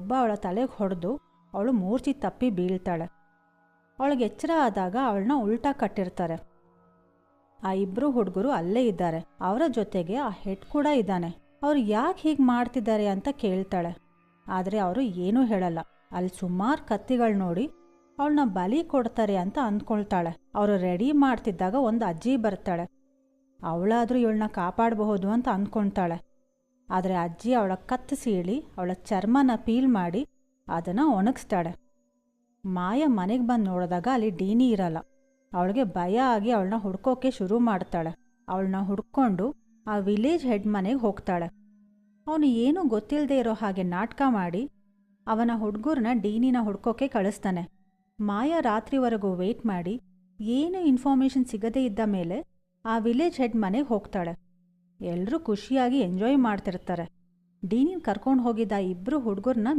ಒಬ್ಬ ಅವಳ ತಲೆಗೆ ಹೊಡೆದು ಅವಳು ಮೂರ್ಛೆ ತಪ್ಪಿ ಬೀಳ್ತಾಳೆ. ಅವಳಿಗೆ ಎಚ್ಚರ ಆದಾಗ ಅವಳನ್ನ ಉಲ್ಟಾ ಕಟ್ಟಿರ್ತಾರೆ. ಆ ಇಬ್ಬರು ಹುಡುಗರು ಅಲ್ಲೇ ಇದ್ದಾರೆ. ಅವರ ಜೊತೆಗೆ ಆ ಹೆಡ್ ಕೂಡ ಇದ್ದಾನೆ. ಅವ್ರು ಯಾಕೆ ಹೀಗೆ ಮಾಡ್ತಿದ್ದಾರೆ ಅಂತ ಕೇಳ್ತಾಳೆ. ಆದರೆ ಅವರು ಏನೂ ಹೇಳಲ್ಲ. ಅಲ್ಲಿ ಸುಮಾರು ಕತ್ತಿಗಳು ನೋಡಿ ಅವಳನ್ನ ಬಲಿ ಕೊಡ್ತಾರೆ ಅಂತ ಅಂದ್ಕೊಳ್ತಾಳೆ. ಅವರು ರೆಡಿ ಮಾಡ್ತಿದ್ದಾಗ ಒಂದು ಅಜ್ಜಿ ಬರ್ತಾಳೆ. ಅವಳಾದರೂ ಇವಳನ್ನ ಕಾಪಾಡಬಹುದು ಅಂತ ಅಂದ್ಕೊಳ್ತಾಳೆ. ಆದರೆ ಅಜ್ಜಿ ಅವಳ ಕತ್ತು ಸೀಳಿ ಅವಳ ಚರ್ಮನ ಪೀಲ್ ಮಾಡಿ ಅದನ್ನು ಒಣಗಿಸ್ತಾಳೆ. ಮಾಯ ಮನೆಗೆ ಬಂದು ನೋಡಿದಾಗ ಅಲ್ಲಿ ಡೀನಿ ಇರಲ್ಲ. ಅವಳಿಗೆ ಭಯ ಆಗಿ ಅವಳನ್ನ ಹುಡ್ಕೋಕೆ ಶುರು ಮಾಡ್ತಾಳೆ. ಅವಳನ್ನ ಹುಡ್ಕೊಂಡು ಆ ವಿಲೇಜ್ ಹೆಡ್ ಮನೆಗೆ ಹೋಗ್ತಾಳೆ. ಅವನು ಏನೂ ಗೊತ್ತಿಲ್ಲದೆ ಇರೋ ಹಾಗೆ ನಾಟಕ ಮಾಡಿ ಅವನ ಹುಡುಗರನ್ನ ಡೀನಿನ ಹುಡ್ಕೋಕೆ ಕಳಿಸ್ತಾನೆ. ಮಾಯ ರಾತ್ರಿವರೆಗೂ ವೆಯ್ಟ್ ಮಾಡಿ ಏನು ಇನ್ಫಾರ್ಮೇಷನ್ ಸಿಗದೇ ಇದ್ದ ಮೇಲೆ ಆ ವಿಲೇಜ್ ಹೆಡ್ ಮನೆಗೆ ಹೋಗ್ತಾಳೆ. ಎಲ್ಲರೂ ಖುಷಿಯಾಗಿ ಎಂಜಾಯ್ ಮಾಡ್ತಿರ್ತಾರೆ. ಡೀನಿನ ಕರ್ಕೊಂಡು ಹೋಗಿದ್ದ ಇಬ್ಬರು ಹುಡುಗರನ್ನ